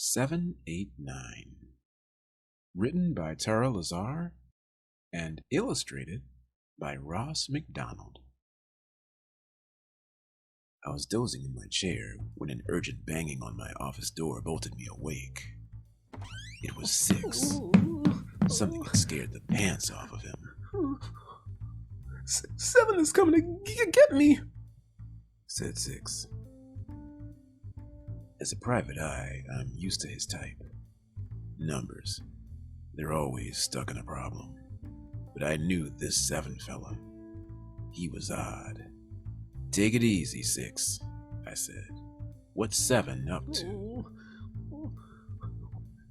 789. Written by Tara Lazar and illustrated by Ross MacDonald. I was dozing in my chair when an urgent banging on my office door bolted me awake. It was 6. Something had scared the pants off of him. 7 is coming to get me, said 6. As a private eye, I'm used to his type. Numbers. They're always stuck in a problem. But I knew this 7 fella. He was odd. Take it easy, 6, I said. What's 7 up to?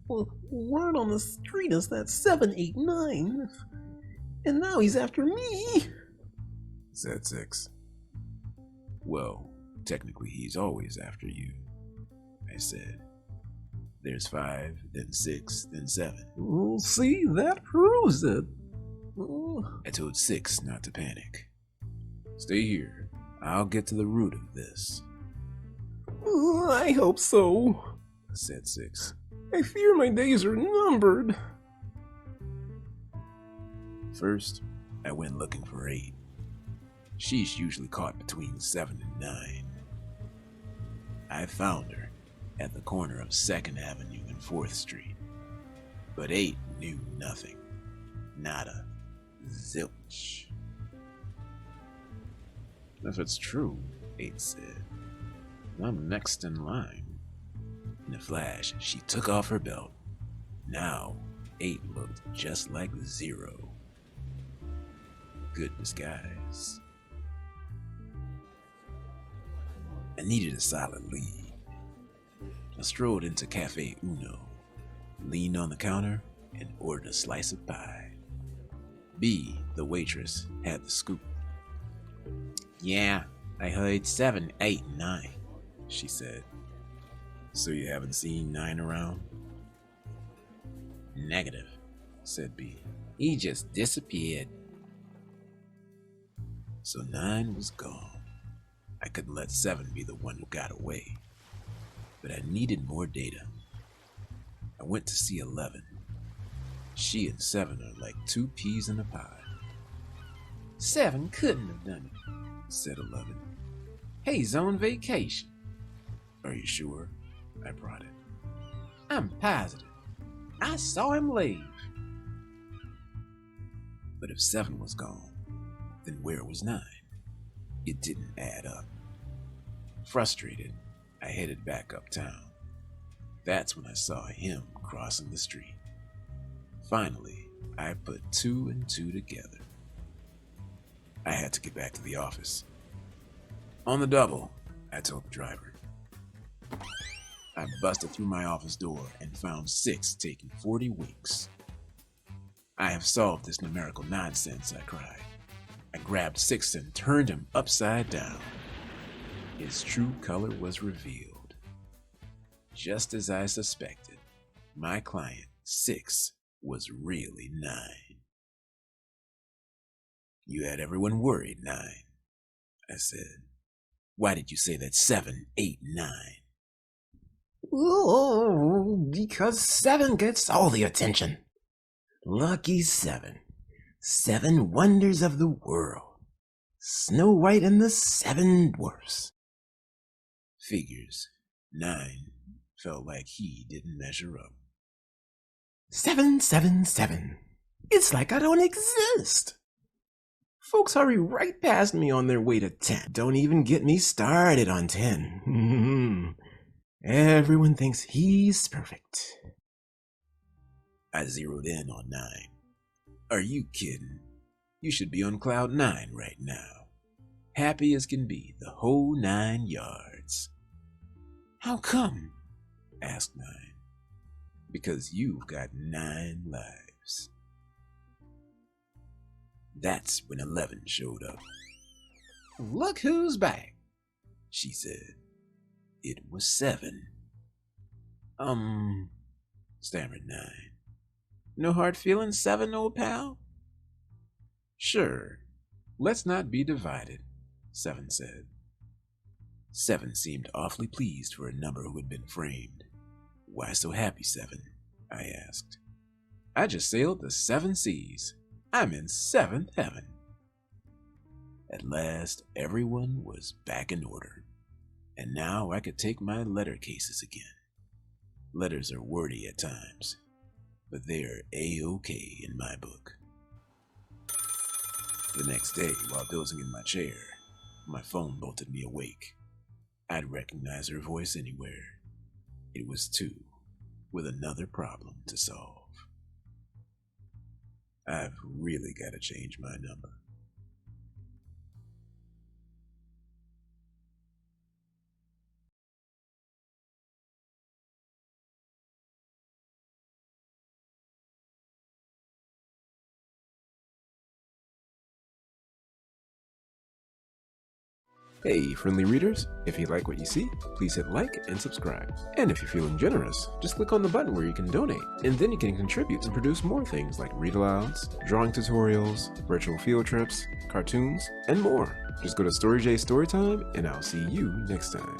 Well, word on the street is that 789. And now he's after me, said 6. Well, technically he's always after you, I said. There's 5, then 6, then 7. Well, see, that proves it. I told 6 not to panic. Stay here. I'll get to the root of this. I hope so, said 6. I fear my days are numbered. First, I went looking for 8. She's usually caught between 7 and 9. I found her at the corner of 2nd Avenue and 4th Street. But 8 knew nothing. Nada. Zilch. If it's true, 8 said, I'm next in line. In a flash, she took off her belt. Now, 8 looked just like 0. Good disguise. I needed a solid lead. I strolled into Cafe Uno, leaned on the counter, and ordered a slice of pie. B, the waitress, had the scoop. Yeah, I heard 7, 8, 9, she said. So you haven't seen 9 around? Negative, said B. He just disappeared. So 9 was gone. I couldn't let 7 be the one who got away. But I needed more data. I went to see 11. She and 7 are like 2 peas in a pod. 7 couldn't have done it, said 11. He's on vacation. Are you sure? I prodded. I'm positive. I saw him leave. But if 7 was gone, then where was 9? It didn't add up. Frustrated, I headed back uptown. That's when I saw him crossing the street. Finally, I put 2 and 2 together. I had to get back to the office. On the double, I told the driver. I busted through my office door and found 6 taking 40 winks. I have solved this numerical nonsense, I cried. I grabbed 6 and turned him upside down. His true color was revealed. Just as I suspected, my client, 6, was really 9. You had everyone worried, 9, I said. Why did you say that 7, 8, 9? Oh, because 7 gets all the attention. Lucky 7. 7 wonders of the world. Snow White and the 7 dwarfs. Figures. 9 felt like he didn't measure up. 7, 7, 7. It's like I don't exist. Folks hurry right past me on their way to 10. Don't even get me started on 10. Everyone thinks he's perfect. I zeroed in on 9. Are you kidding? You should be on cloud 9 right now. Happy as can be, the whole 9 yards. How come? Asked 9. Because you've got 9 lives. That's when 11 showed up. Look who's back, she said. It was 7. Stammered 9. No hard feelings, 7, old pal? Sure. Let's not be divided, 7 said. 7 seemed awfully pleased for a number who had been framed. Why so happy, Seven? I asked. I just sailed the 7 seas. I'm in 7th heaven. At last, everyone was back in order, and now I could take my letter cases again. Letters are wordy at times, but they are A-OK in my book. The next day, while dozing in my chair, my phone bolted me awake. I'd recognize her voice anywhere. It was Tu, with another problem to solve. I've really got to change my number. Hey, friendly readers, if you like what you see, please hit like and subscribe. And if you're feeling generous, just click on the button where you can donate, and then you can contribute and produce more things like read-alouds, drawing tutorials, virtual field trips, cartoons, and more. Just go to StoryJ Storytime, and I'll see you next time.